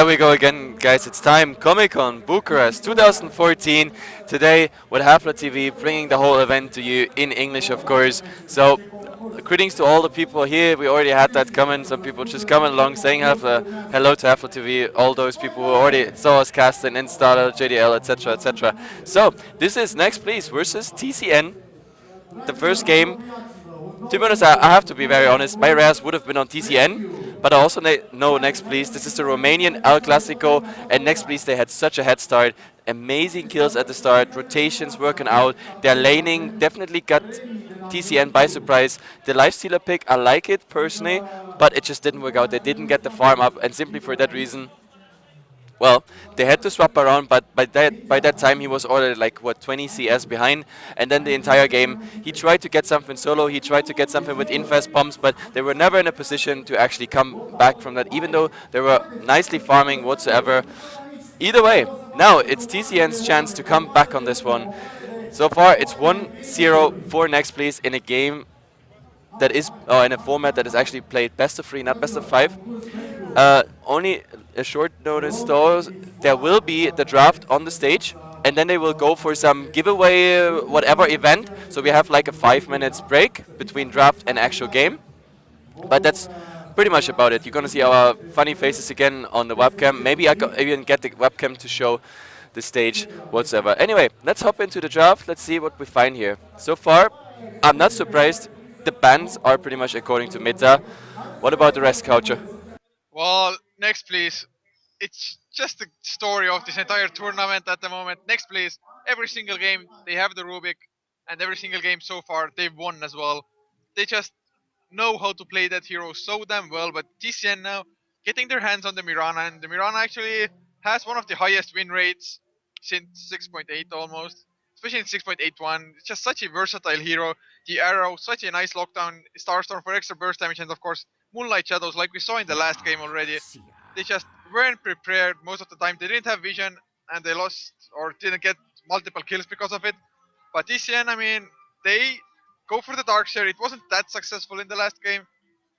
we go again, guys. It's time. Comic-Con Bucharest 2014. Today with Heflatv bringing the whole event to you in English, of course. So, greetings to all the people here. We already had that comment. Some people just coming along saying hello to Heflatv. All those people who already saw us cast in Installer, JDL, etc., etc. So, this is Next.pls versus TCN. The first game. To be honest, I have to be very honest. My rares would have been on TCN, but I also know Next.pls. This is the Romanian El Clasico, and Next.pls, they had such a head start. Amazing kills at the start, rotations working out. Their laning definitely got TCN by surprise. The Lifestealer pick, I like it personally, but it just didn't work out. They didn't get the farm up, and simply for that reason, well, they had to swap around, but by that time he was already like what 20 CS behind, and then the entire game he tried to get something solo, he tried to get something with infest pumps, but they were never in a position to actually come back from that, even though they were nicely farming whatsoever. Either way, now it's TCN's chance to come back on this one. So far, it's 1-0 for Next.pls in a game that is, in a format that is actually played best of 3, not best of 5. Only a short notice though, there will be the draft on the stage, and then they will go for some giveaway, whatever event. So we have like a 5 minutes break between draft and actual game. But that's pretty much about it. You're gonna see our funny faces again on the webcam. Maybe I even get the webcam to show the stage whatsoever. Anyway, let's hop into the draft. Let's see what we find here. So far, I'm not surprised. The bans are pretty much according to meta. What about the rest, Culture? Well, next please. It's just the story of this entire tournament at the moment. Next please. Every single game they have the Rubik, and every single game so far they've won as well. They just know how to play that hero so damn well. But TCN now getting their hands on the Mirana, and the Mirana actually has one of the highest win rates since 6.8 almost, especially in 6.81. It's just such a versatile hero. The arrow, such a nice lockdown, Starstorm for extra burst damage, and of course Moonlight Shadows, like we saw in the last game already. They just weren't prepared most of the time. They didn't have vision, and they lost or didn't get multiple kills because of it. But TCN, I mean, they go for the Darkshare. It wasn't that successful in the last game,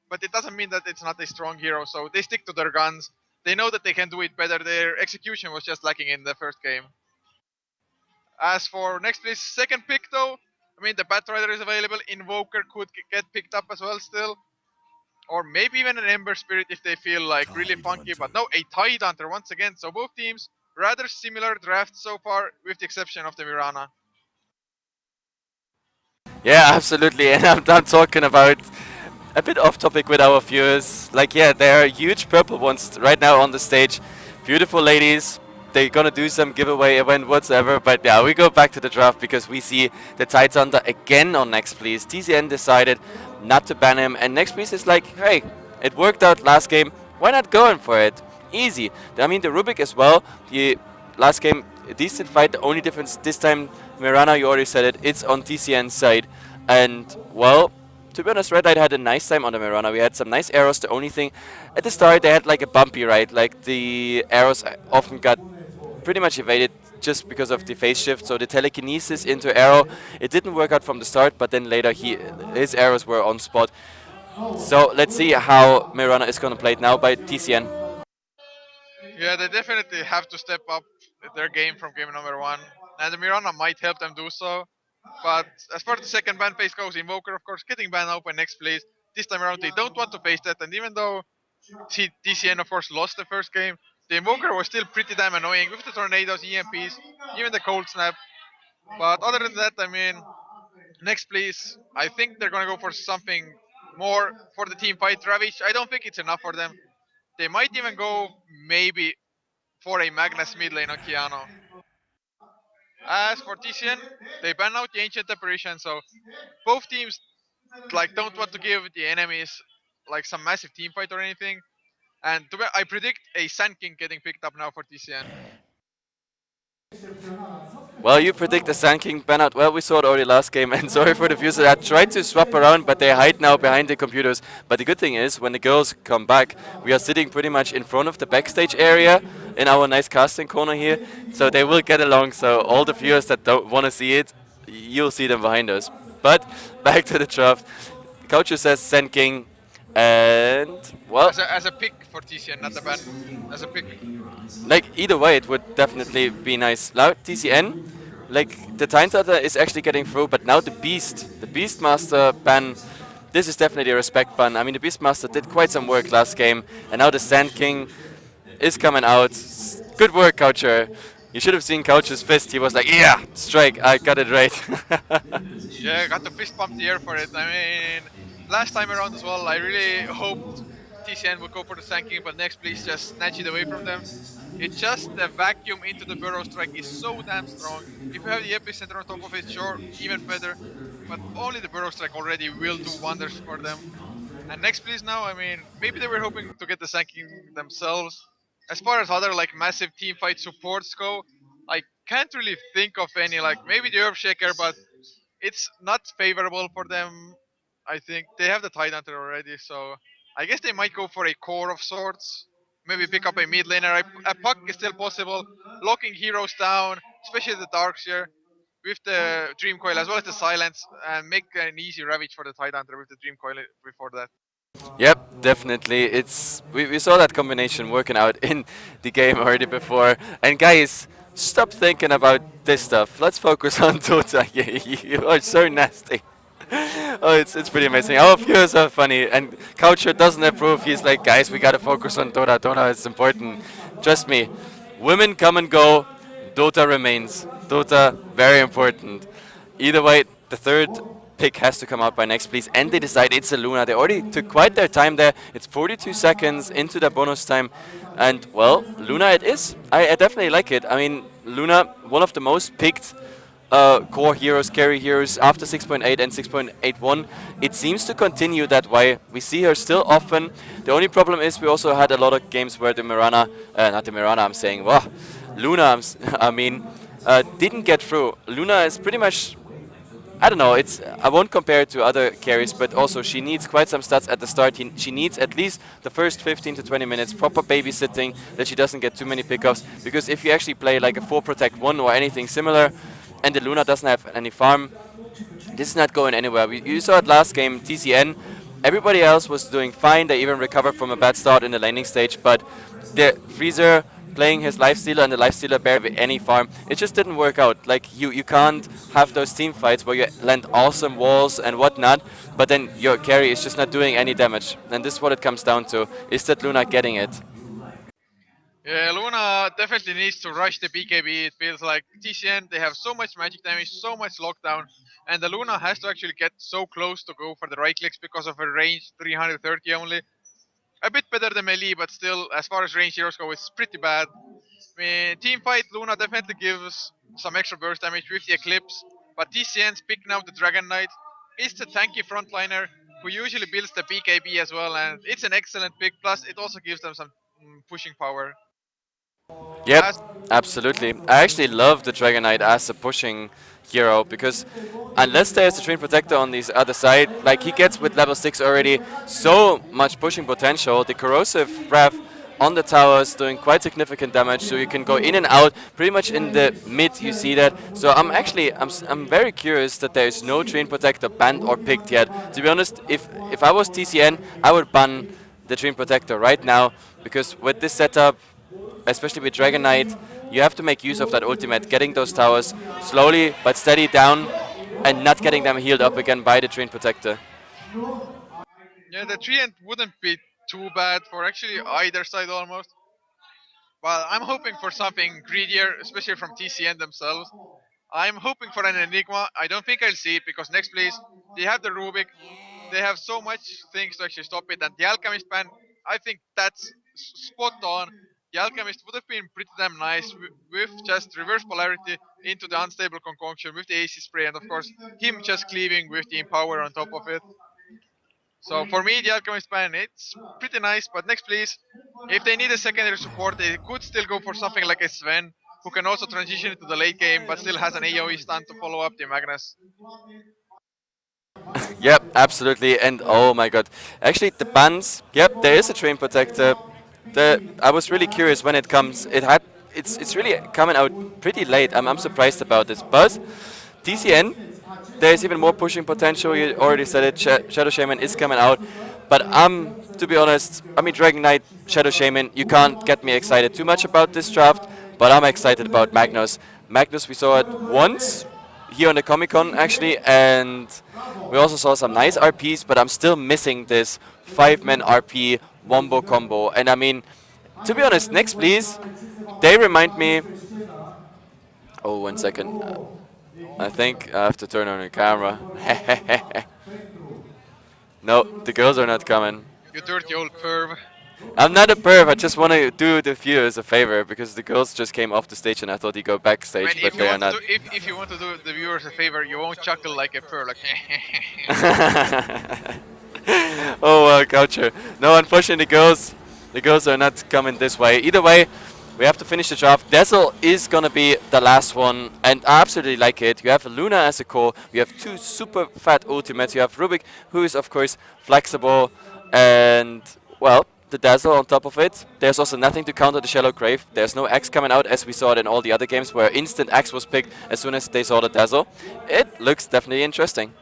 but it doesn't mean that it's not a strong hero. So they stick to their guns. They know that they can do it better. Their execution was just lacking in the first game. As for next place, second pick though, I mean the Batrider is available. Invoker could get picked up as well still, or maybe even an Ember Spirit if they feel like really funky. But no, a Tide Hunter once again. So both teams rather similar drafts so far, with the exception of the Mirana. Yeah, absolutely. And I'm talking about a bit off topic with our viewers. Like, yeah, there are huge purple ones right now on the stage. Beautiful ladies. They're gonna do some giveaway event whatsoever. But yeah, we go back to the draft because we see the Tides Hunter again on Next.pls. TCN decided not to ban him, and Next.pls is like, hey, it worked out last game. Why not going for it? Easy. I mean, the Rubik as well. The last game, a decent fight. The only difference this time, Mirana, you already said it, it's on TCN's side. And, well, to be honest, Red Knight had a nice time on the Mirana. We had some nice arrows. The only thing, at the start, they had like a bumpy ride. Like, the arrows often got pretty much evaded just because of the phase shift. So the telekinesis into arrow, it didn't work out from the start, but then later his arrows were on spot. So let's see how Mirana is going to play it now by TCN. Yeah, they definitely have to step up their game from game number one, and the Mirana might help them do so. But as far as the second ban phase goes, Invoker, of course, getting banned out by next place. This time around, they don't want to face that, and even though TCN, of course, lost the first game, the Invoker was still pretty damn annoying with the tornadoes, EMPs, even the cold snap. But other than that, I mean, next please, I think they're gonna go for something more for the team fight. Ravish, I don't think it's enough for them. They might even go maybe for a Magnus mid lane on Kiano. As for TCN, they ban out the Ancient Apparition, so both teams like don't want to give the enemies like some massive team fight or anything. And I predict a Sand King getting picked up now for TCN. Well, you predict the Sand King ban out. Well, we saw it already last game, and sorry for the viewers that I tried to swap around, but they hide now behind the computers. But the good thing is, when the girls come back, we are sitting pretty much in front of the backstage area in our nice casting corner here, so they will get along. So all the viewers that don't want to see it, you'll see them behind us. But back to the draft. Coach says Sand King. And well, As a pick for TCN, not a ban. As a pick. like either way, it would definitely be nice. Now TCN, like the Time Turtle is actually getting through, but now the Beastmaster ban. This is definitely a respect ban. I mean, the Beastmaster did quite some work last game, and now the Sand King is coming out. Good work, Coucher. You should have seen Coucher's fist. He was like, "Yeah, strike. I got it right." Yeah, got the fist pump the air for it. I mean, last time around as well, I really hoped TCN would go for the Sanking, but next please just snatch it away from them. It's just the vacuum into the Burrow Strike is so damn strong. If you have the epicenter on top of it, sure, even better. But only the Burrow Strike already will do wonders for them. And next please now, I mean, maybe they were hoping to get the Sanking themselves. As far as other like massive team fight supports go, I can't really think of any, like maybe the Earthshaker, but it's not favorable for them. I think they have the Tidehunter already, so I guess they might go for a core of sorts. Maybe pick up a mid laner. A puck is still possible. Locking heroes down, especially the Darkseer, with the Dream Coil as well as the Silence, and make an easy ravage for the Tidehunter with the Dream Coil before that. Yep, definitely. We saw that combination working out in the game already before. And guys, stop thinking about this stuff. Let's focus on Dota. You are so nasty. Oh, it's pretty amazing. Our viewers are funny, and Coucher doesn't approve. He's like, guys, we gotta focus on Dota. Dota is important. Trust me, women come and go. Dota remains. Dota very important. Either way, the third pick has to come out by next, please. And they decide it's a Luna. They already took quite their time there. It's 42 seconds into the bonus time. And, well, Luna it is. I definitely like it. I mean, Luna, one of the most picked core heroes, carry heroes after 6.8 and 6.81. It seems to continue that way. We see her still often. The only problem is we also had a lot of games where the Mirana, not the Mirana, I'm saying, wow, Luna, I mean, didn't get through. Luna is pretty much, I don't know. I won't compare it to other carries, but also she needs quite some stats at the start. She needs at least the first 15 to 20 minutes proper babysitting, that she doesn't get too many pickups. Because if you actually play like a 4 protect 1 or anything similar, and the Luna doesn't have any farm, this is not going anywhere. You saw it last game, TCN. Everybody else was doing fine. They even recovered from a bad start in the laning stage, but the Freezer playing his lifestealer and the lifestealer barely any farm, it just didn't work out. Like you can't have those team fights where you land awesome walls and whatnot, but then your carry is just not doing any damage. And this is what it comes down to. Is that Luna getting it? Yeah, Luna definitely needs to rush the BKB. It feels like TCN, they have so much magic damage, so much lockdown, and the Luna has to actually get so close to go for the right clicks because of her range, 330 only. A bit better than melee, but still, as far as range heroes go, it's pretty bad. I mean, team fight, Luna definitely gives some extra burst damage with the Eclipse, but TCN's picking out the Dragon Knight. It's the tanky frontliner who usually builds the BKB as well, and it's an excellent pick, plus it also gives them some pushing power. Yep, As absolutely. I actually love the Dragon Knight as a pushing hero because unless there's a Train Protector on the other side, like he gets with level 6 already so much pushing potential. The Corrosive Breath on the towers doing quite significant damage, so you can go in and out pretty much in the mid. You see that. So I'm very curious that there is no Train Protector banned or picked yet. To be honest, if I was TCN, I would ban the Train Protector right now, because with this setup, especially with Dragon Knight, you have to make use of that ultimate, getting those towers slowly but steady down and not getting them healed up again by the Train Protector. yeah, the treant wouldn't be too bad for actually either side almost. But I'm hoping for something greedier, especially from TCN themselves. I'm hoping for an Enigma. I don't think I'll see it because next place they have the Rubik. They have so much things to actually stop it. And the Alchemist ban, I think that's spot on. The Alchemist would have been pretty damn nice with just reverse polarity into the unstable concoction with the AC spray, and of course him just cleaving with the Empower on top of it. So for me, the Alchemist ban, it's pretty nice. But next, please, if they need a secondary support, they could still go for something like a Sven, who can also transition into the late game, but still has an AoE stun to follow up the Magnus. Yep, absolutely. And oh my god. Actually, the bans, yep, there is a Train Protector. I was really curious when it comes. It's really coming out pretty late. I'm surprised about this. But TCN, there's even more pushing potential. You already said it. Shadow Shaman is coming out. But to be honest, I mean, Dragon Knight, Shadow Shaman, you can't get me excited too much about this draft, but I'm excited about Magnus. Magnus, we saw it once here on the Comic Con actually, and we also saw some nice RPs, but I'm still missing this 5-man RP wombo combo. And I mean, to be honest, next please, they remind me. Oh, 1 second. I think I have to turn on the camera. No, the girls are not coming. You dirty old perv. I'm not a perv. I just want to do the viewers a favor because the girls just came off the stage and I thought he'd go I mean, backstage, but if you they are want to not. do if you want to do the viewers a favor, you won't chuckle like a perv, like. Oh, culture. No, unfortunately, the girls are not coming this way. Either way, we have to finish the draft. Dazzle is gonna be the last one, and I absolutely like it. You have Luna as a core. You have two super fat ultimates. You have Rubik, who is of course flexible, and well, the Dazzle on top of it. There's also nothing to counter the Shallow Grave. There's no X coming out as we saw it in all the other games where instant X was picked as soon as they saw the Dazzle. It looks definitely interesting.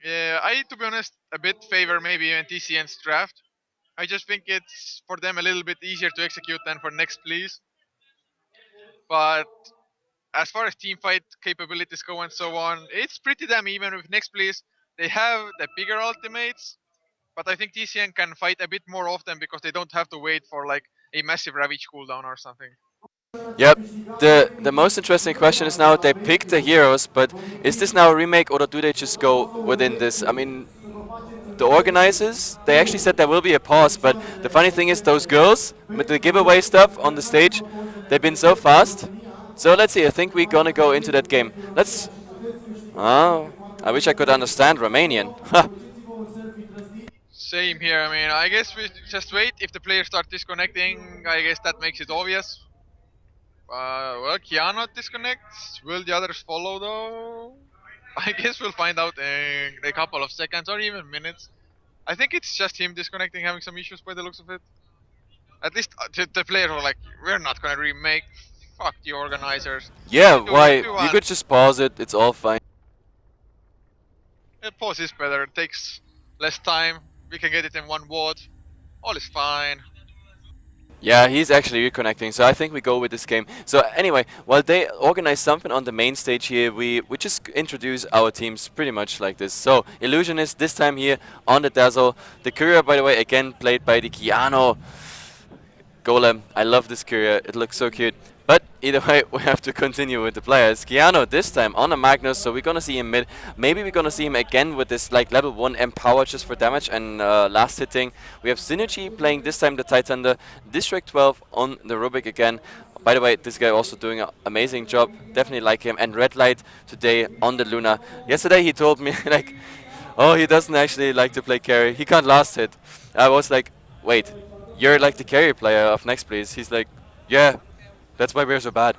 Yeah, I to be honest a bit favor maybe even TCN's draft. I just think it's for them a little bit easier to execute than for Next Please. But as far as team fight capabilities go and so on, it's pretty damn even with Next Please. They have the bigger ultimates, but I think TCN can fight a bit more often because they don't have to wait for like a massive Ravage cooldown or something. Yep. The most interesting question is now they pick the heroes, but is this now a remake or do they just go within this? I mean, the organizers they actually said there will be a pause, but the funny thing is those girls with the giveaway stuff on the stage, they've been so fast. So let's see. I think we're gonna go into that game. Let's. Oh, I wish I could understand Romanian. Same here. I mean, I guess we just wait. If the players start disconnecting, I guess that makes it obvious. Well, Keanu disconnects. Will the others follow though? I guess we'll find out in a couple of seconds or even minutes. I think it's just him disconnecting, having some issues by the looks of it. At least the players were like, "We're not gonna remake. Fuck the organizers. Yeah, Do whatever why? you You want." could just pause it. It's all fine. Pause is better. It takes less time. We can get it in one ward. All is fine. Yeah, he's actually reconnecting, so I think we go with this game. So anyway, while they organize something on the main stage here, we just introduce our teams pretty much like this. So, Illusionist this time here on the Dazzle. The Courier, by the way, again played by the Keanu Golem. I love this Courier, it looks so cute. But either way, we have to continue with the players. Keanu this time on a Magnus, so we're gonna see him mid. Maybe we're gonna see him again with this like level 1 empower just for damage and last hitting. We have Synergy playing this time the Titanda, District 12 on the Rubik again. By the way, this guy also doing an amazing job. Definitely like him. And Red Light today on the Luna. Yesterday he told me like, oh, he doesn't actually like to play carry. He can't last hit. I was like, wait, you're like the carry player of Next Please. He's like, yeah. That's why we're so bad.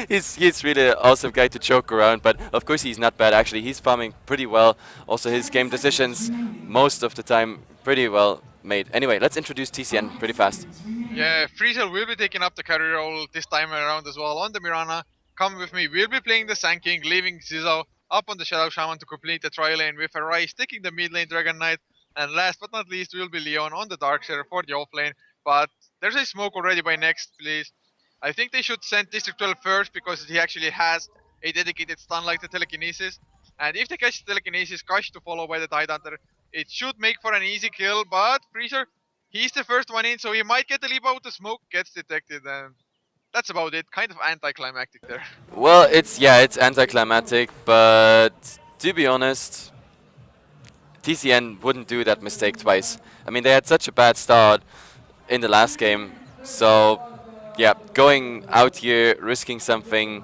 he's really an awesome guy to joke around, but of course he's not bad actually. He's farming pretty well. Also his game decisions most of the time pretty well made. Anyway, let's introduce TCN pretty fast. Yeah, Friesel will be taking up the carry role this time around as well on the Mirana. Come with me, we'll be playing the Sand King, leaving Zizo up on the Shadow Shaman to complete the tri lane with Arise taking the mid lane Dragon Knight. And last but not least, will be Leon on the Darkseer for the off lane. But there's a smoke already by Next, please. I think they should send District 12 first because he actually has a dedicated stun like the Telekinesis. And if they catch the Telekinesis, Kash to follow by the Tidehunter, it should make for an easy kill. But Freezer, he's the first one in, so he might get the leap out. The smoke gets detected, and that's about it. Kind of anticlimactic there. Well, it's anticlimactic, but to be honest, TCN wouldn't do that mistake twice. I mean, they had such a bad start in the last game, so yeah, going out here, risking something,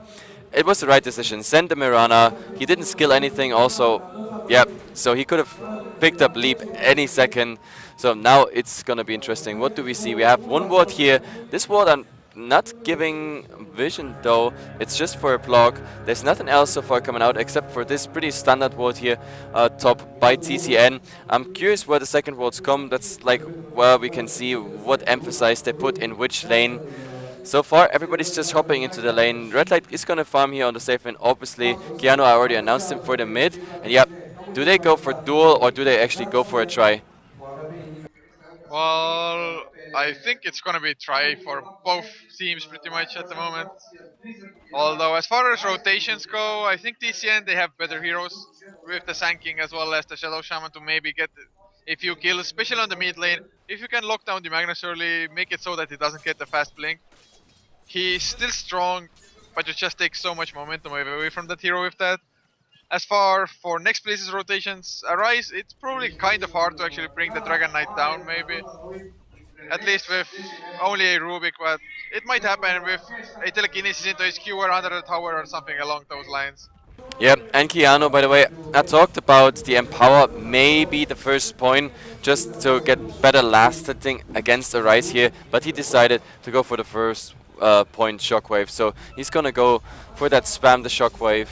it was the right decision. Send the Mirana. He didn't skill anything also. Yeah, so he could have picked up Leap any second. So now it's going to be interesting. What do we see? We have one ward here. This ward I'm not giving vision though. It's just for a block. There's nothing else so far coming out except for this pretty standard ward here top by TCN. I'm curious where the second wards come. That's like where we can see what emphasis they put in which lane. So far, everybody's just hopping into the lane. Red Light is going to farm here on the safe lane, obviously. Keanu, I already announced him for the mid. And yeah, Do they go for duel or do they actually go for a try? Well, I think it's gonna be try for both teams pretty much at the moment. Although as far as rotations go, I think TCN they have better heroes with the Sanking as well as the Shadow Shaman to maybe get a few kills, especially on the mid lane. If you can lock down the Magnus early, make it so that he doesn't get the fast blink. He's still strong, but you just take so much momentum away from that hero with that. As far for next place's rotations, Arise, it's probably kind of hard to actually bring the Dragon Knight down, maybe. At least with only a Rubik, but it might happen with a telekinesis into his Q or under the tower or something along those lines. Yep, and Keanu, by the way, I talked about the Empower, maybe the first point, just to get better last hitting against Arise here, but he decided to go for the first point Shockwave, so he's gonna go for that spam the Shockwave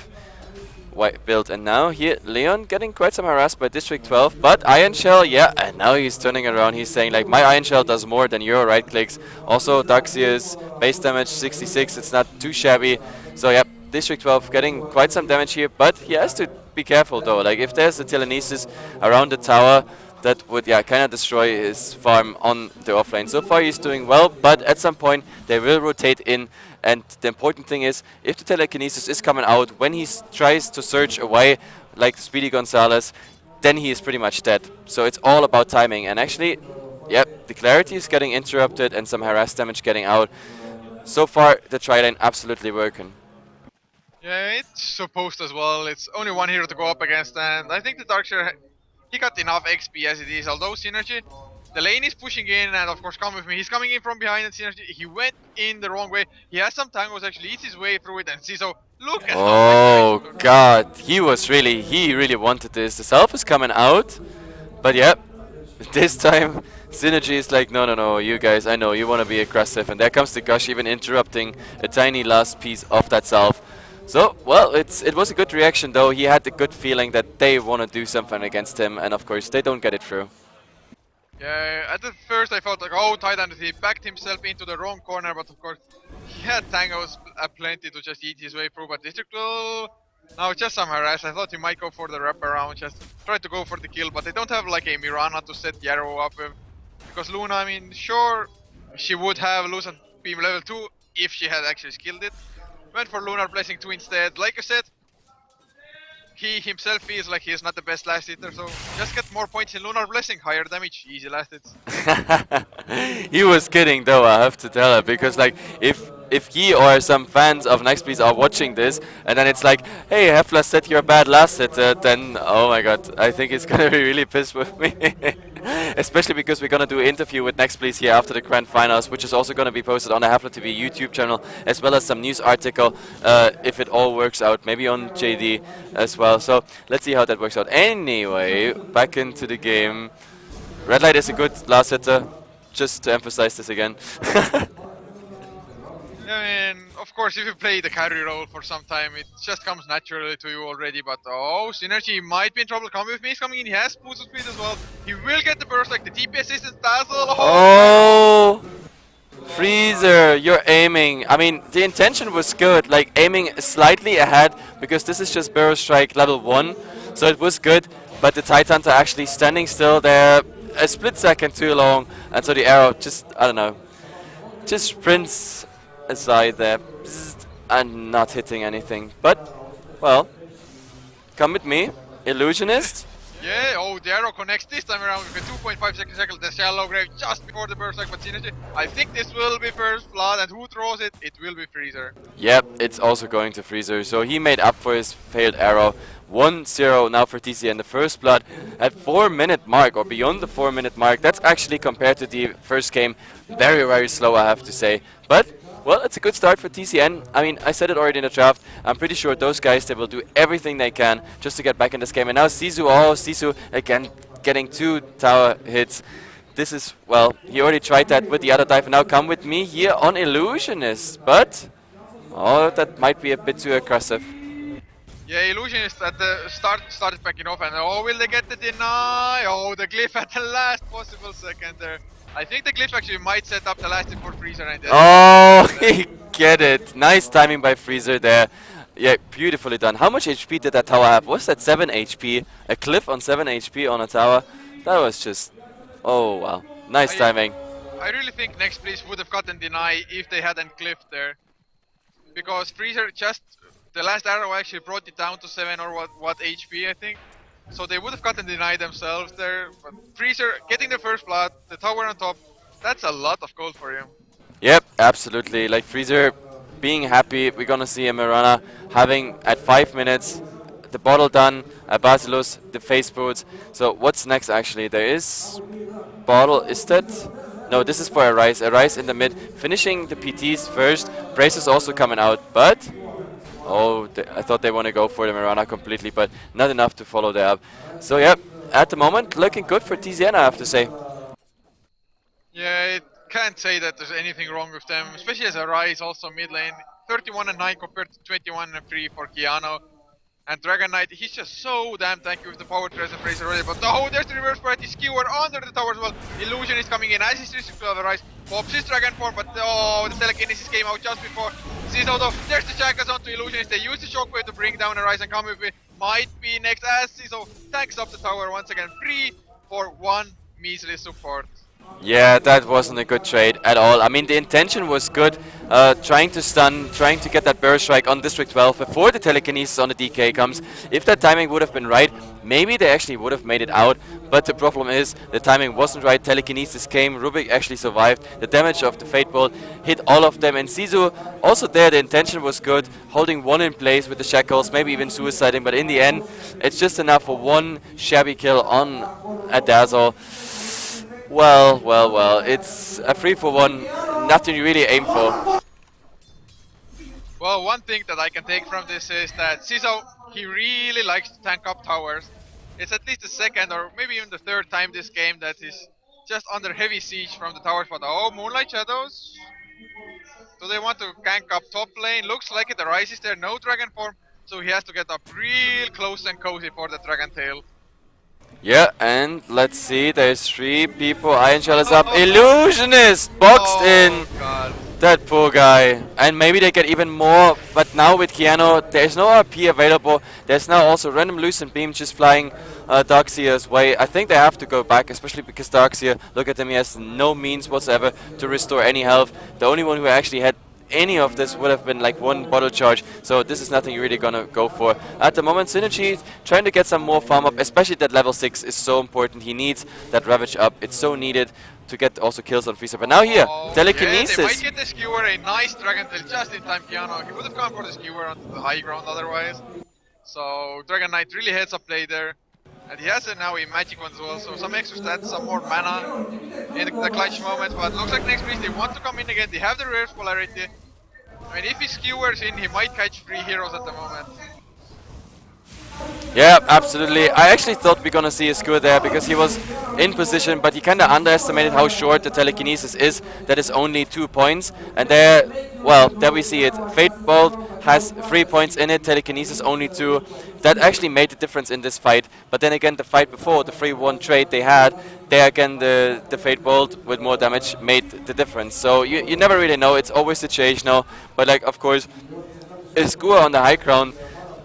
white build. And now here, Leon getting quite some harassed by District 12, but Iron Shell, yeah, and now he's turning around. He's saying like, my Iron Shell does more than your right clicks. Also, Darkseer's base damage 66, it's not too shabby. So yeah, District 12 getting quite some damage here, but he has to be careful though. Like if there's a telekinesis around the tower, that would kind of destroy his farm on the offlane. So far he's doing well, but at some point they will rotate in. And the important thing is, if the telekinesis is coming out, when he tries to surge away, like Speedy Gonzalez, then he is pretty much dead. So it's all about timing. And actually, yep, the clarity is getting interrupted and some harass damage getting out. So far, the tri-lane absolutely working. Yeah, it's supposed as well. It's only one hero to go up against, and I think the Darkseer, he got enough XP as it is. Although Synergy, the lane is pushing in, and of course come with me. He's coming in from behind, and Synergy, he went in the wrong way. He has some tangos, actually eats his way through it, and see, so look at Oh god, he really wanted this. The self is coming out, but yep, this time Synergy is like, no, no, no, you guys, I know, you want to be aggressive. And there comes the Gush even interrupting a tiny last piece of that self. So, well, it was a good reaction though. He had the good feeling that they want to do something against him, and of course they don't get it through. Yeah, at the first I felt like, oh, Titan, he backed himself into the wrong corner, but of course he had tangos plenty to just eat his way through. But District will now just some harass. I thought he might go for the wraparound, just try to go for the kill, but they don't have like a Mirana to set the arrow up with. Because Luna, I mean, sure, she would have Lucent Beam level 2 if she had actually skilled it. Went for Lunar Blessing 2 instead. Like I said, he himself feels like he is not the best last hitter, so just get more points in Lunar Blessing, higher damage, easy last hits. He was kidding though, I have to tell her, because like if he or some fans of Next.pls are watching this and then it's like, hey, Heflatv said you're a bad last hitter, then oh my god, I think he's gonna be really pissed with me. Especially because we're gonna do an interview with Next.pls here after the grand finals, which is also gonna be posted on the Heflatv YouTube channel, as well as some news article if it all works out, maybe on JD as well. So let's see how that works out. Anyway, back into the game. Red Light is a good last hitter, just to emphasize this again. I mean, of course, if you play the carry role for some time, it just comes naturally to you already. But oh, Synergy might be in trouble. Come with me, he's coming in. He has boost of speed as well. He will get the burst, like the TP assistance dazzle. Oh, Freezer, you're aiming. I mean, the intention was good, like aiming slightly ahead, because this is just Burrow Strike level 1, so it was good. But the Tidehunter actually standing still there a split second too long, and so the arrow just, I don't know, just sprints aside there, bzzzt, and not hitting anything. But, well, come with me, Illusionist. Yeah, oh, the arrow connects this time around with a 2.5 second cycle, the shallow grave just before the burst like, but Synergy, I think this will be first blood, and who throws it? It will be Freezer. Yep, it's also going to Freezer, so he made up for his failed arrow. 1-0 now for TCN, the first blood at 4-minute mark, or beyond the 4-minute mark. That's actually, compared to the first game, very, very slow, I have to say. But, well, it's a good start for TCN. I mean, I said it already in the draft. I'm pretty sure those guys, they will do everything they can just to get back in this game. And now Sisu, oh, Sisu again getting 2 tower hits. This is, well, he already tried that with the other dive. And now come with me here on Illusionist. But, oh, that might be a bit too aggressive. Yeah, Illusionist at the start started backing off, and oh, will they get the deny? Oh, the glyph at the last possible second there. I think the glyph actually might set up the last hit for Freezer. And oh, he get it. Nice timing by Freezer there. Yeah, beautifully done. How much HP did that tower have? Was that 7 HP? A cliff on 7 HP on a tower? That was just... Oh, wow. Nice I timing. I really think Next Please would have gotten deny if they hadn't cliffed there, because Freezer just the last arrow actually brought it down to 7 or what HP I think. So they would have gotten deny themselves there. But Freezer getting the first blood, the tower on top, that's a lot of gold for him. Yep, absolutely. Like Freezer being happy. We're gonna see a Mirana having at 5 minutes the bottle done, a Basilus, the face boots. So what's next actually? There is bottle. Is that? No, this is for a Rise in the mid, finishing the PTs first. Brace is also coming out, but oh, I thought they want to go for the Mirana completely, but not enough to follow there up. So yeah, at the moment looking good for TCN, I have to say. Yeah, it can't say that there's anything wrong with them, especially as a Rise also mid lane. 31 and 9 compared to 21 and 3 for Kiano. And Dragon Knight, he's just so damn tanky with the power trails and Fraser already. But oh, there's the reverse party skewer under the tower as well. Illusion is coming in as he's 360 the Rise. Pops his Dragon form, but oh, the telekinesis came out just before. Zizo though, there's the Shackles onto Illusionist. They use the shockwave to bring down a Rise and come with it. Might be next as Zizo tanks up the tower once again. 3 for 1 measly support. Yeah, that wasn't a good trade at all. I mean, the intention was good, trying to stun, trying to get that burst strike on District 12 before the telekinesis on the DK comes. If that timing would have been right, maybe they actually would have made it out. But the problem is, the timing wasn't right. Telekinesis came, Rubik actually survived. The damage of the Fate Bolt hit all of them. And Sisu, also there, the intention was good, holding one in place with the shackles, maybe even suiciding. But in the end, it's just enough for one shabby kill on a Dazzle. Well, it's a 3 for 1, nothing you really aim for. Well, one thing that I can take from this is that Ciso, he really likes to tank up towers. It's at least the second or maybe even the third time this game that he's just under heavy siege from the towers. But oh, Moonlight Shadows. Do they want to gank up top lane? Looks like it, the Rise is there, no Dragon form. So he has to get up real close and cozy for the Dragon Tail. Yeah, and let's see, there's 3 people. Iron Shell is up. Illusionist boxed in. God. That poor guy. And maybe they get even more, but now with Kiano, there's no RP available. There's now also random Lucent Beam just flying Darkseer's way. I think they have to go back, especially because Darkseer, look at him, he has no means whatsoever to restore any health. The only one who actually had any of this would have been like 1 bottle charge, so this is nothing you're really gonna go for. At the moment, Synergy trying to get some more farm up, especially that level 6 is so important. He needs that Ravage up, it's so needed to get also kills on Freezer. But now here, telekinesis. Yeah, they might get the skewer, a nice Dragon Tail just in time, Kiano. He would have gone for the skewer on the high ground otherwise. So Dragon Knight really heads up play there. And he has now a magic one as well, so some extra stats, some more mana in the clutch moment. But looks like Next Priest, they want to come in again, they have the reverse polarity. I mean, if he skewers in, he might catch 3 heroes at the moment. Yeah, absolutely. I actually thought we're gonna see a skewer there because he was in position, but he kinda underestimated how short the telekinesis is. That is only 2 points. And there, well, there we see it. Fate Bolt has 3 points in it, telekinesis only 2. That actually made the difference in this fight. But then again, the fight before, the 3-1 trade they had, there again the Fate Bolt with more damage made the difference. So you never really know, it's always situational. But like, of course, a skewer on the high ground,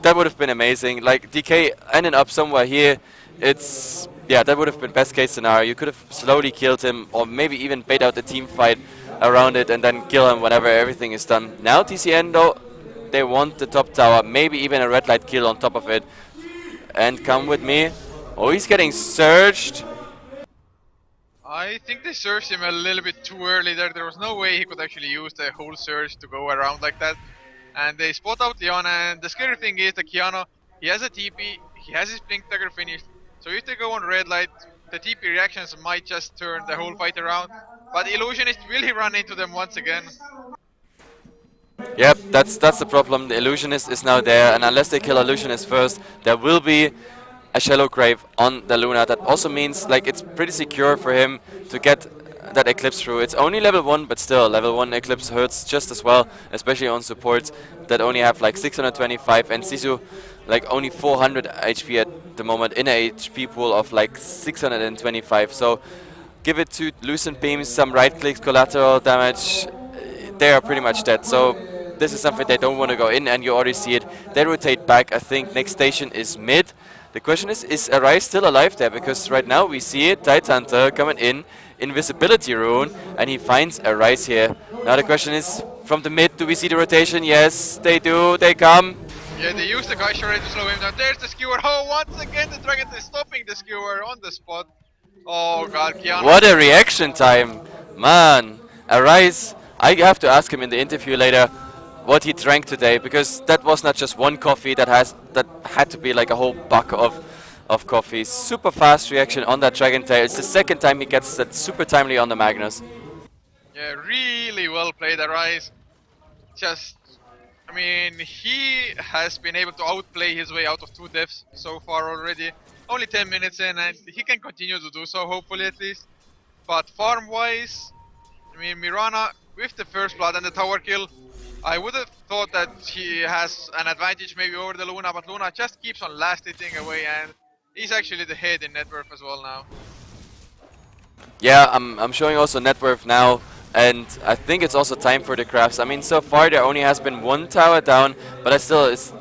that would have been amazing. Like DK ending up somewhere here, it's, yeah, that would have been best case scenario. You could have slowly killed him or maybe even bait out the team fight around it and then kill him whenever everything is done. Now TCN though, they want the top tower, maybe even a red light kill on top of it. And come with me. Oh, he's getting surged. I think they surged him a little bit too early there. There was no way he could actually use the whole surge to go around like that. And they spot out Leona, and the scary thing is that Kiano, he has a TP, he has his Blink Dagger finished. So if they go on red light, the TP reactions might just turn the whole fight around. But Illusionist, will he run into them once again? Yep, that's the problem. The Illusionist is now there, and unless they kill Illusionist first, there will be a Shallow Grave on the Luna. That also means like it's pretty secure for him to get that Eclipse through. It's only level 1, but still, level 1 Eclipse hurts just as well, especially on supports that only have like 625, and Sisu like only 400 HP at the moment in a HP pool of like 625. So give it to Lucent Beams, some right clicks, collateral damage, they are pretty much dead. So this is something they don't want to go in, and you already see it. They rotate back. I think next station is mid. The question is Arise still alive there? Because right now we see it, Tide Hunter coming in, invisibility rune, and he finds Arise here. Now the question is, from the mid, do we see the rotation? Yes, they do, they come. Yeah, they use the Guy Shredder to slow him down. There's the skewer. Oh, once again the Dragon is stopping the skewer on the spot. Oh god, Kiana. What a reaction time. Man, Arise, I have to ask him in the interview later what he drank today, because that was not just one coffee, that had to be like a whole buck of coffee. Super fast reaction on that Dragon Tail. It's the second time he gets that super timely on the Magnus. Yeah, really well played, Arise. Just, I mean, he has been able to outplay his way out of 2 deaths so far already. Only 10 minutes in, and he can continue to do so, hopefully at least. But farm-wise, I mean, Mirana with the first blood and the tower kill, I would have thought that he has an advantage maybe over the Luna, but Luna just keeps on last hitting away, and he's actually the head in net worth as well now. Yeah, I'm showing also net worth now, and I think it's also time for the crafts. I mean, so far there only has been 1 tower down, but it's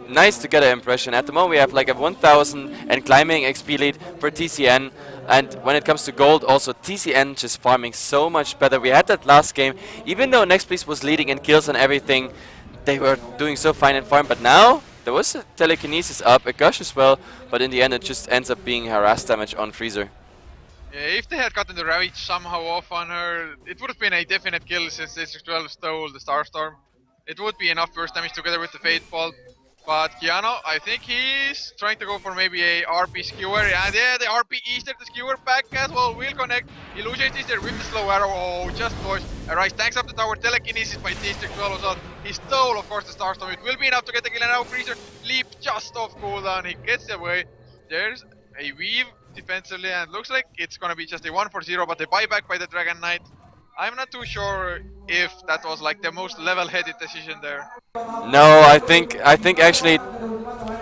nice to get an impression. At the moment we have like a 1000 and climbing XP lead for TCN, and when it comes to gold also TCN just farming so much better. We had that last game, even though Next.pls was leading in kills and everything, they were doing so fine in farm, but now there was a telekinesis up, a gush as well, but in the end it just ends up being harass damage on Freezer. Yeah, if they had gotten the Ravage somehow off on her, it would have been a definite kill since District 12 stole the Starstorm. It would be enough burst damage together with the Fate Ball. But Kiano, I think he's trying to go for maybe a RP skewer, and yeah, the RP Easter, the skewer back as well, will connect. Illusion Easter with the slow arrow, oh, just push. Arise tanks up the tower, telekinesis by District 12 as well. He stole, of course, the Starstorm. It will be enough to get the kill, and now Freezer leap just off cooldown. He gets away. There's a weave defensively, and looks like it's gonna be just a 1-for-0, but a buyback by the Dragon Knight. I'm not too sure if that was like the most level-headed decision there. No, I think actually,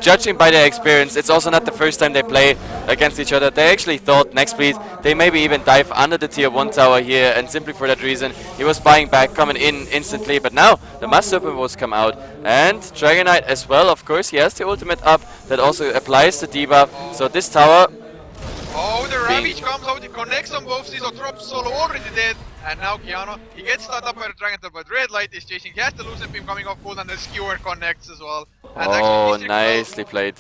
judging by their experience, it's also not the first time they play against each other. They actually thought Next.pls, they maybe even dive under the tier 1 tower here, and simply for that reason, he was buying back, coming in instantly. But now, the Mass Serpent was come out, and Dragon Knight as well, of course, he has the ultimate up, that also applies the debuff. So this tower... Oh, the Ravage comes out, he connects on both sides, so drop solo already dead. And now Kiano, he gets stunned up by the Dragon Tail, but Red Light is chasing. He has the Lucent Beam coming off cooldown, and the Skewer connects as well. And oh, nicely played.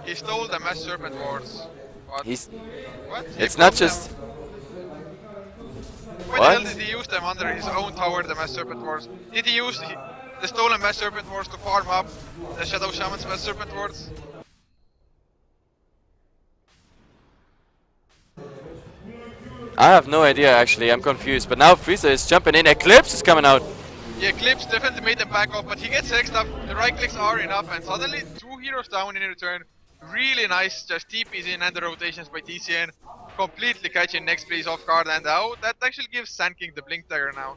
He stole the Mass Serpent wards. What? What? It's not just... When the hell did he use them under his own tower, the Mass Serpent wards? Did he use the stolen Mass Serpent wards to farm up the Shadow Shaman's Mass Serpent wards? I have no idea actually, I'm confused. But now Freezer is jumping in, Eclipse is coming out. Yeah, Eclipse definitely made them back off, but he gets hexed up, the right clicks are enough, and suddenly 2 heroes down in return. Really nice, just TPs in and the rotations by TCN. Completely catching Next.pls off guard, and out. That actually gives Sand King the Blink Dagger now.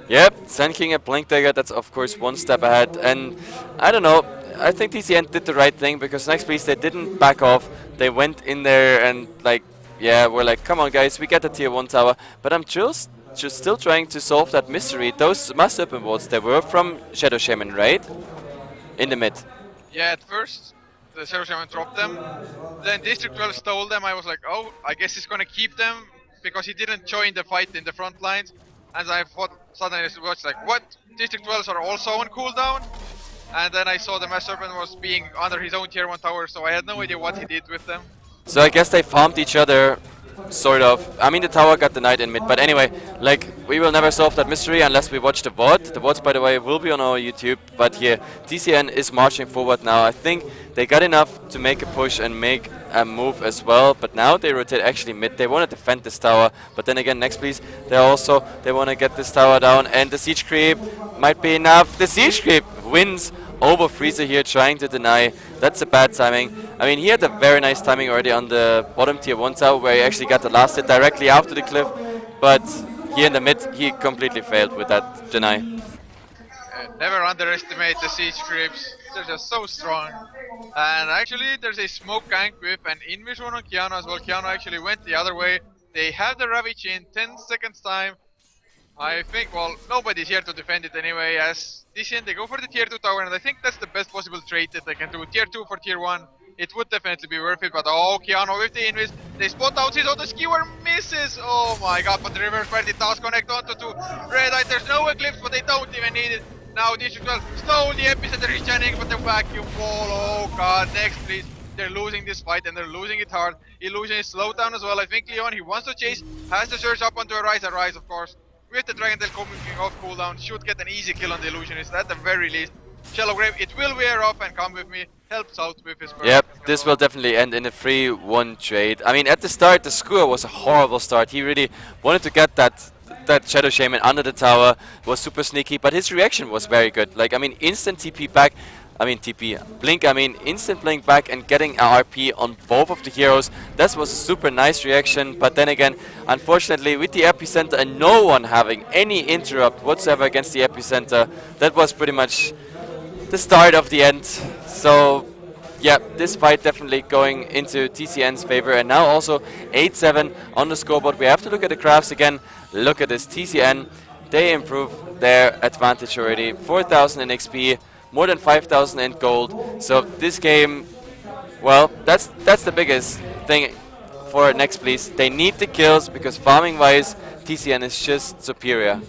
Yep, Sand King a Blink Dagger, that's of course 1 step ahead. And I don't know, I think TCN did the right thing, because Next.pls, they didn't back off. They went in there and like, yeah, we're like, come on guys, we get the tier 1 tower. But I'm just still trying to solve that mystery. Those Mass Serpent wards, they were from Shadow Shaman, right? In the mid. Yeah, at first the Shadow Shaman dropped them. Then District 12 stole them. I was like, oh, I guess he's gonna keep them, because he didn't join the fight in the front lines. And I thought, suddenly I watched like, what? District 12s are also on cooldown? And then I saw the Mass Serpent was being under his own tier 1 tower, so I had no idea what he did with them. So I guess they farmed each other, sort of. I mean, the tower got the knight in mid, but anyway, like, we will never solve that mystery unless we watch the VOD. The VODs, by the way, will be on our YouTube, but here, TCN is marching forward now. I think they got enough to make a push and make a move as well, but now they rotate actually mid. They want to defend this tower, but then again, Next.pls, they want to get this tower down, and the siege creep might be enough. The siege creep wins over Freezer here, trying to deny. That's a bad timing. I mean, he had a very nice timing already on the bottom tier 1 tower, where he actually got the last hit directly after the cliff, but here in the mid, he completely failed with that deny. Never underestimate the siege creeps, they're just so strong. And actually, there's a smoke gank with an invision on Kiana as well. Kiana actually went the other way. They have the Ravage in 10 seconds time. I think, well, nobody's here to defend it anyway, as TCN, they go for the tier 2 tower, and I think that's the best possible trade that they can do. Tier 2 for tier 1, it would definitely be worth it, but oh, Keanu with the invis, they spot out his auto skewer, misses! Oh my god, but the reverse party does connect onto 2. Red Eye, there's no eclipse, but they don't even need it. Now District 12, slowly epicenter is channeling, but the vacuum wall, oh god, next please. They're losing this fight and they're losing it hard. Illusion is slowed down as well. I think Leon, he wants to chase, has to surge up onto a rise of course. With the Dragon Tail coming off cooldown, should get an easy kill on the Illusionist at the very least. Shallow Grave, it will wear off and come with me, helps out with his first. Yep, this will definitely end in a 3-1 trade. I mean, at the start, the Skua was a horrible start. He really wanted to get that Shadow Shaman under the tower, was super sneaky, but his reaction was very good. Like, I mean, instant TP back, I mean TP, blink, I mean instant blink back and getting a RP on both of the heroes. That was a super nice reaction, but then again, unfortunately, with the epicenter and no one having any interrupt whatsoever against the epicenter, that was pretty much the start of the end. So yeah, this fight definitely going into TCN's favor, and now also 8-7 on the scoreboard. We have to look at the graphs again. Look at this, TCN, they improve their advantage already. 4,000 in XP, more than 5,000 in gold. So this game, well, that's the biggest thing for Next, please. They need the kills because farming wise, TCN is just superior.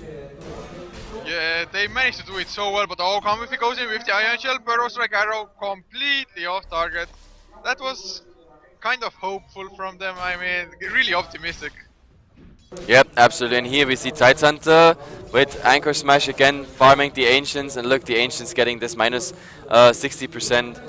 Yeah, they managed to do it so well, but oh, Comfy goes in with the Ion Shell, Burrow Strike Arrow completely off target. That was kind of hopeful from them, I mean, really optimistic. Yep, absolutely. And here we see Tidehunter with Anchor Smash again, farming the Ancients. And look, the Ancients getting this minus 60%.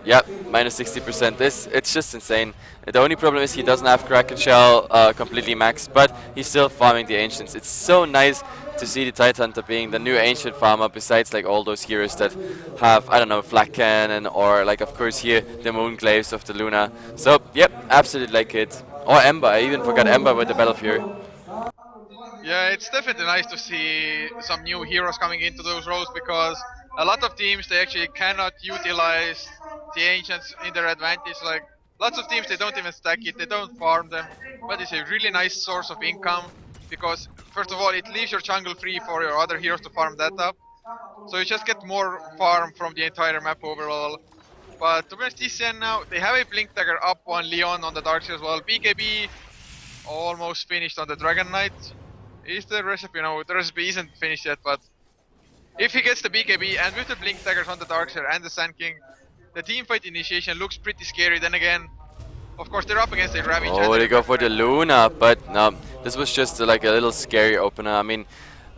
Yep, minus 60%. It's just insane. The only problem is he doesn't have Kraken Shell completely maxed, but he's still farming the Ancients. It's so nice to see the Tidehunter being the new Ancient farmer, besides like all those heroes that have, I don't know, Flak Cannon, or like of course here, the Moonglaves of the Luna. So, yep, absolutely like it. Or Ember, I even forgot Ember with the Battle Fury. Yeah, it's definitely nice to see some new heroes coming into those roles, because a lot of teams, they actually cannot utilize the Ancients in their advantage. Like, lots of teams, they don't even stack it, they don't farm them, but it's a really nice source of income, because first of all, it leaves your jungle free for your other heroes to farm that up. So you just get more farm from the entire map overall. But to be honest, TCN now, they have a Blink Dagger up on Leon on the Darkseer as well. BKB almost finished on the Dragon Knight. Is the recipe? No, the recipe isn't finished yet, but if he gets the BKB and with the Blink Daggers on the Darkseer and the Sand King, the teamfight initiation looks pretty scary. Then again, of course, they're up against a Ravage. Oh, they go for the Luna, but no, this was just like a little scary opener. I mean,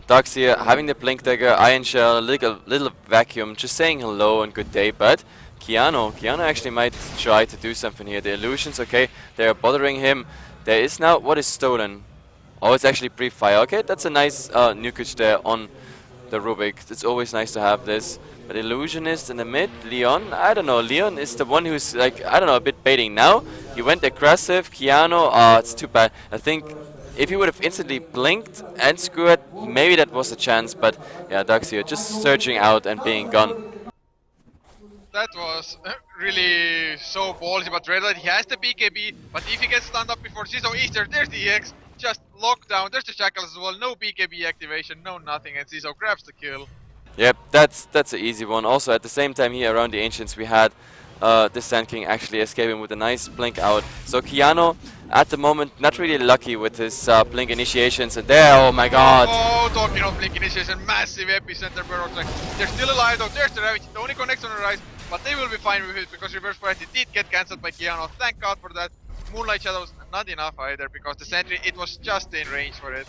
Darkseer having the Blink Dagger, Iron Shell, little vacuum, just saying hello and good day, but Keanu actually might try to do something here. The illusions, okay, they're bothering him. There is now, what is stolen? Oh, it's actually Brief Fire. Okay, that's a nice nukage there on the Rubik. It's always nice to have this. But Illusionist in the mid, Leon, I don't know. Leon is the one who's like, I don't know, a bit baiting now. He went aggressive. Keanu, oh, it's too bad. I think if he would have instantly blinked and screwed, maybe that was a chance. But yeah, Darkseer just surging out and being gone. That was really so ballsy, but Red Light, he has the BKB, but if he gets stunned up before Ciso Easter, there's the EX, just locked down, there's the Shackles as well, no BKB activation, no nothing, and Ciso grabs the kill. Yep, that's an easy one. Also, at the same time here around the Ancients, we had the Sand King actually escaping with a nice blink out. So Keanu, at the moment, not really lucky with his blink initiations, and there, oh my god! Oh, talking of blink initiation, massive epicenter burrow strike. They're still alive though, there's the Ravage, it only connects on the rise, but they will be fine with it because reverse priority did get cancelled by Keanu, thank god for that. Moonlight Shadows, not enough either, because the sentry, it was just in range for it.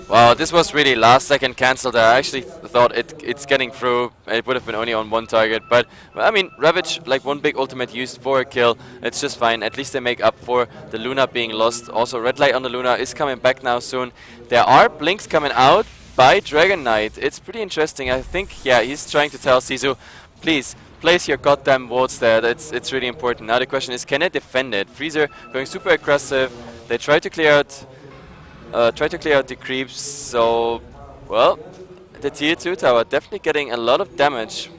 Wow, this was really last second cancelled. I actually thought it's getting through. It would have been only on one target, but I mean, Ravage, like one big ultimate used for a kill. It's just fine. At least they make up for the Luna being lost. Also, Red Light on the Luna is coming back now soon. There are blinks coming out by Dragon Knight. It's pretty interesting. I think, yeah, he's trying to tell Sisu, please, place your goddamn wards there. It's really important. Now the question is, can they defend it? Freezer going super aggressive. They try to clear out the creeps, so, well, the tier 2 tower definitely getting a lot of damage.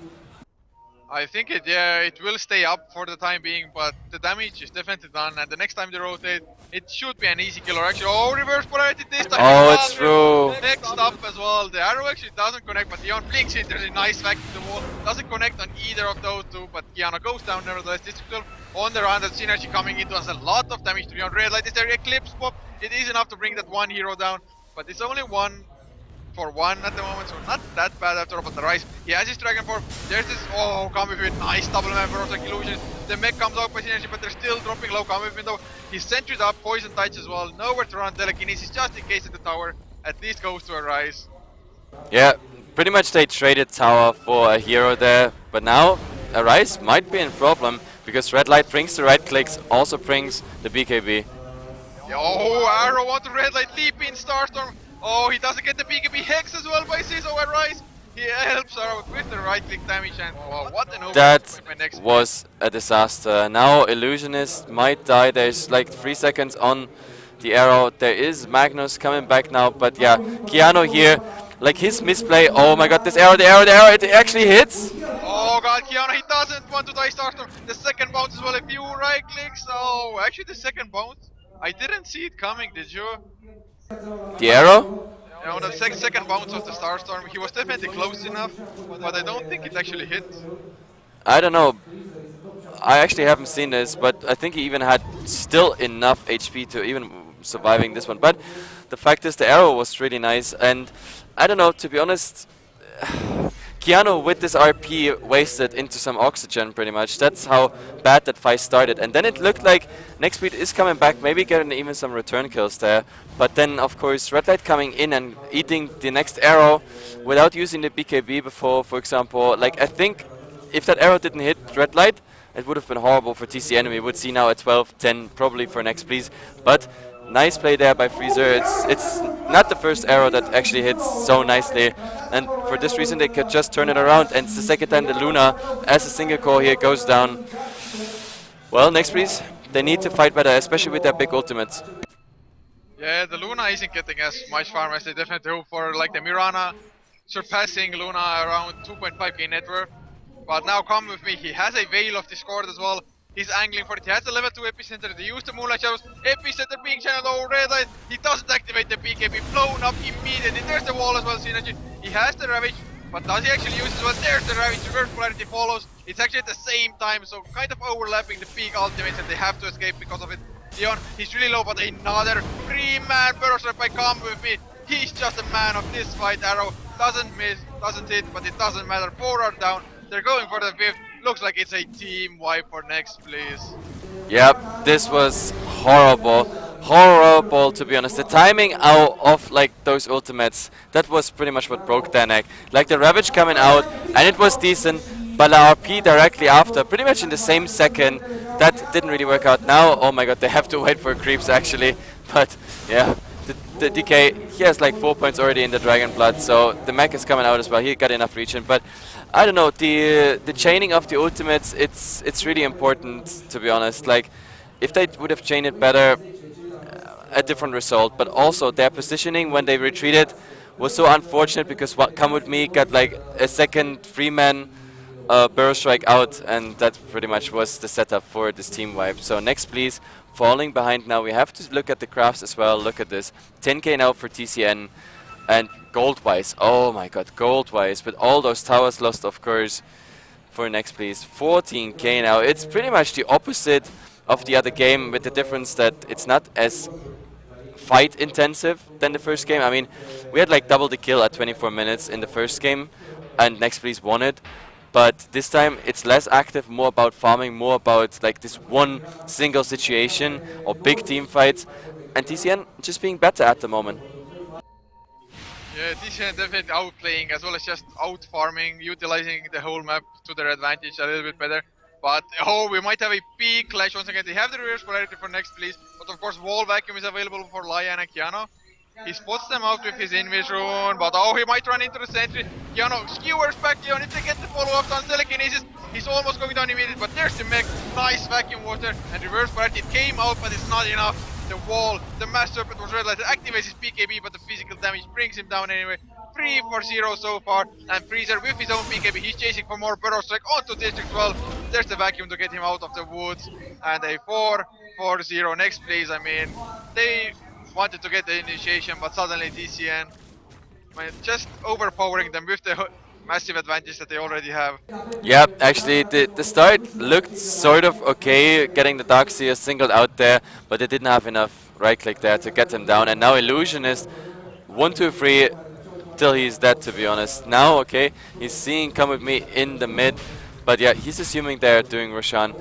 I think it will stay up for the time being, but the damage is definitely done. And the next time they rotate, it should be an easy kill. Or actually, oh, reverse polarity this time. Oh, Well, it's through. next up as well. The arrow actually doesn't connect, but Dion blinks it. There's a nice vacuum to the wall. Doesn't connect on either of those two, but Kiana goes down nevertheless. This is still on the run. That synergy coming into us. A lot of damage to Dion. Red light is there. Eclipse pop. It is enough to bring that one hero down, but it's only one for one at the moment, so not that bad after all. But the Rise, he has his Dragon Form. There's this, oh, combo with nice double member of like illusions. The mech comes out by synergy, but they're still dropping low combo window. He's sentryed up, poison touch as well. Nowhere to run telekinesis just in case at the tower. At least goes to a Rise. Yeah, pretty much they traded tower for a hero there, but now Arise might be in problem because red light brings the right clicks, also brings the BKB. Oh, Arrow on the red light, leap in Starstorm. Oh, he doesn't get the BKB Hex as well by Ciso and Rise. He helps Arrow with the right click damage, and wow, what an overlap That by Next. was a disaster. Now Illusionist might die. There's like 3 seconds on the arrow. There is Magnus coming back now, but yeah, Keanu here, like his misplay. Oh my god, this arrow, the arrow, it actually hits. Oh god, Kiana, he doesn't want to die Starstorm. The second bounce as well, a few right clicks. Oh, actually the second bounce, I didn't see it coming, did you? The arrow? On the second bounce of the Starstorm, he was definitely close enough, but I don't think it actually hit. I don't know. I actually haven't seen this, but I think he even had still enough HP to even surviving this one. But the fact is the arrow was really nice, and I don't know, to be honest, Keanu with this RP wasted into some oxygen pretty much. That's how bad that fight started. And then it looked like Next Speed is coming back, maybe getting even some return kills there. But then of course Red Light coming in and eating the next arrow without using the BKB before, for example. Like I think if that arrow didn't hit Red Light, it would have been horrible for TCN. We would see now a 12-10 probably for Next Please. But nice play there by Freezer. It's not the first arrow that actually hits so nicely, and for this reason they could just turn it around, and it's the second time the Luna as a single core here goes down. Well, Next Please, they need to fight better, especially with their big ultimates. Yeah, the Luna isn't getting as much farm as they definitely hope for, like the Mirana surpassing Luna around 2.5k net worth. But now come with me, he has a Veil of Discord as well. He's angling for it, he has the level 2 epicenter, they use the Moonlight Shadows, epicenter being channeled over red light, he doesn't activate the BKB, blown up immediately, there's the wall as well, synergy, he has the Ravage, but does he actually use it as well? There's the Ravage, reverse polarity follows, it's actually at the same time, so kind of overlapping the big ultimates and they have to escape because of it. Leon, he's really low, but another 3-man burst by Come With Me, he's just a man of this fight. Arrow doesn't miss, doesn't hit, but it doesn't matter, 4 are down, they're going for the 5th. Looks like it's a team wipe for Next, please. Yep, this was horrible. Horrible, to be honest. The timing out of like those ultimates, that was pretty much what broke their neck. Like the Ravage coming out, and it was decent, but the RP directly after, pretty much in the same second, that didn't really work out. Now, oh my god, they have to wait for creeps actually. But yeah, the DK, he has like 4 points already in the Dragon Blood, so the mech is coming out as well. He got enough region, but I don't know, the chaining of the ultimates, it's really important, to be honest. Like, if they would have chained it better, a different result. But also their positioning when they retreated was so unfortunate because Come With Me got like a second 3-man burrow strike out, and that pretty much was the setup for this team wipe. So Next Please, falling behind now. We have to look at the crafts as well. Look at this, 10k now for TCN. And gold-wise, oh my god, gold-wise, with all those towers lost, of course, for Next Please. 14k now. It's pretty much the opposite of the other game, with the difference that it's not as fight-intensive than the first game. I mean, we had like double the kill at 24 minutes in the first game, and Next Please won it. But this time it's less active, more about farming, more about like this one single situation or big team fights, and TCN just being better at the moment. Yeah, TCN definitely outplaying as well as just out farming, utilizing the whole map to their advantage a little bit better. But oh, we might have a big clash once again. They have the reverse polarity for Next Please, but of course wall vacuum is available for Lion and Keanu. He spots them out with his Invis rune, but oh, he might run into the sentry. Keanu skewers back Leon. If they get the follow-up on telekinesis, he's almost going down immediately, but there's the mech. Nice vacuum water and reverse polarity. It came out, but it's not enough. The wall, the mass serpent was red light. It activates his BKB, but the physical damage brings him down anyway. 3-0 so far. And Freezer with his own BKB, he's chasing for more burrow strike onto District 12. There's the vacuum to get him out of the woods. And a 4-0 next please. I mean, they wanted to get the initiation, but suddenly TCN just overpowering them with the massive advantage that they already have. Yeah, actually, the start looked sort of okay, getting the Darkseer singled out there, but they didn't have enough right click there to get him down. And now Illusionist, 1-2-3 till he's dead, to be honest. Now, okay, he's seeing Come With Me in the mid, but yeah, he's assuming they're doing Roshan.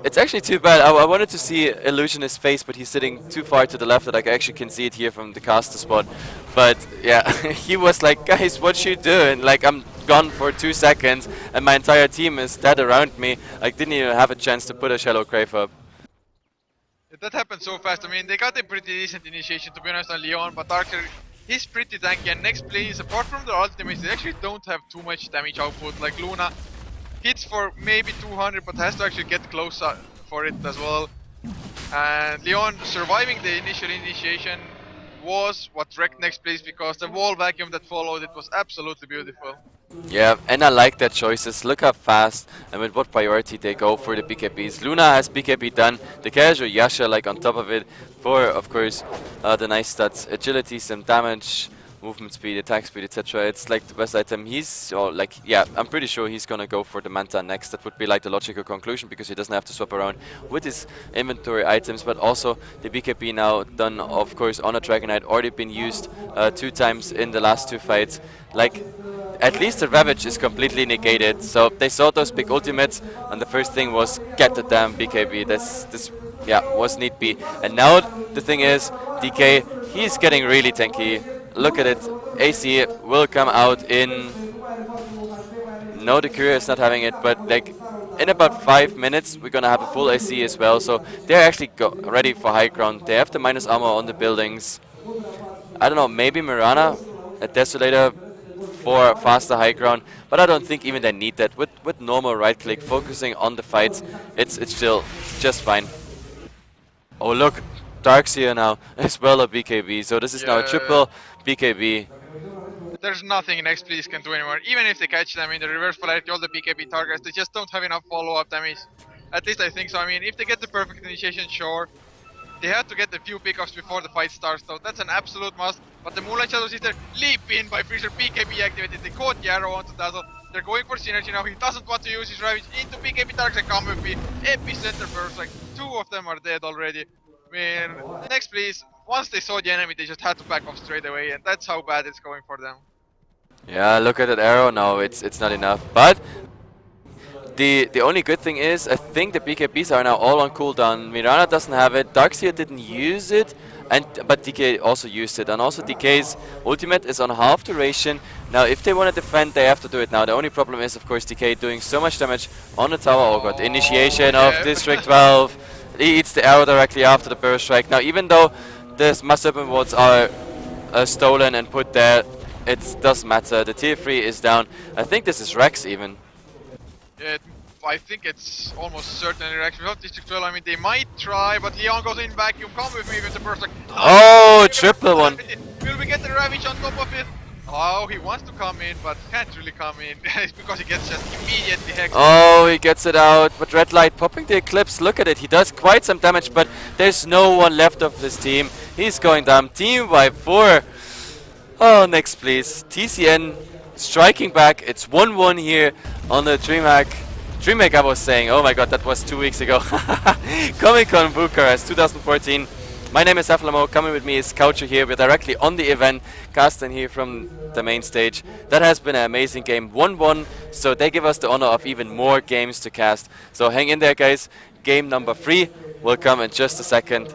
It's actually too bad. I wanted to see Illusionist's face, but he's sitting too far to the left that I actually can see it here from the caster spot. But yeah, he was like, guys, what you doing? Like, I'm gone for 2 seconds, and my entire team is dead around me. I didn't even have a chance to put a Shallow Grave up. That happened so fast. I mean, they got a pretty decent initiation, to be honest, on Leon, but Darker, he's pretty tanky. And next please, apart from the ultimates, they actually don't have too much damage output. Like Luna hits for maybe 200, but has to actually get close for it as well. And Leon surviving the initial initiation was what wrecked next place, because the wall vacuum that followed it was absolutely beautiful. Yeah, and I like their choices. Look how fast and with what priority they go for the BKBs. Luna has BKB done, the casual Yasha like on top of it for, of course, the nice stats. Agility, some damage, movement speed, attack speed, etc. It's like the best item. He's, or like, yeah, I'm pretty sure he's gonna go for the Manta next. That would be like the logical conclusion, because he doesn't have to swap around with his inventory items. But also the BKB now done, of course, on a Dragonite, already been used 2 times in the last 2 fights. Like, at least the Ravage is completely negated. So they saw those big ultimates, and the first thing was get the damn BKB. This yeah, was need be. And now the thing is, DK, he's getting really tanky. Look at it, AC will come out in... No, the Courier is not having it, but like in about 5 minutes we're gonna have a full AC as well. So they're actually ready for high ground. They have the minus armor on the buildings. I don't know, maybe Mirana, a Desolator for faster high ground, but I don't think even they need that. With normal right click, focusing on the fights, it's still just fine. Oh look, Darkseer now as well a BKB, so this is now a triple BKB. There's nothing next please can do anymore. Even if they catch them in the reverse polarity, all the BKB targets, they just don't have enough follow-up damage. At least I think so. I mean, if they get the perfect initiation, sure. They have to get a few pickups before the fight starts, though. That's an absolute must. But the Moonlight Shadow Sister leap in by Freezer, BKB activated. They caught Yarrow onto Dazzle. They're going for synergy now. He doesn't want to use his Ravage into BKB targets and Come With Me. Epicenter first, like 2 of them are dead already. I mean, next please. Once they saw the enemy, they just had to back off straight away, and that's how bad it's going for them. Yeah, look at that arrow now. It's not enough, but the only good thing is, I think the BKBs are now all on cooldown. Mirana doesn't have it, Darkseer didn't use it, but DK also used it. And also DK's ultimate is on half duration. Now if they want to defend, they have to do it now. The only problem is, of course, DK doing so much damage on the tower. Oh god, initiation of District 12. He eats the arrow directly after the burst strike. Now even though the Master Weapon wards are stolen and put there, it doesn't matter. The tier 3 is down. I think this is Rex even. I think it's almost certainly Rex. Without District 12, I mean, they might try, but Leon goes in vacuum. Come with me with the first. Oh, triple one. Will we get the Ravage on top of it? Oh, he wants to come in, but can't really come in. It's because he gets just immediately hexed. Oh, he gets it out. But Red Light popping the Eclipse. Look at it. He does quite some damage, but there's no one left of this team. He's going down. Team by 4. Oh, next please. TCN striking back. It's 1-1 here on the DreamHack. DreamHack, I was saying. Oh my god, that was 2 weeks ago. Comic-Con Bucharest 2014. My name is Heflatv. Coming with me is Coucher here. We're directly on the event, casting here from the main stage. That has been an amazing game. 1-1, so they give us the honor of even more games to cast. So hang in there, guys. Game number 3 will come in just a second.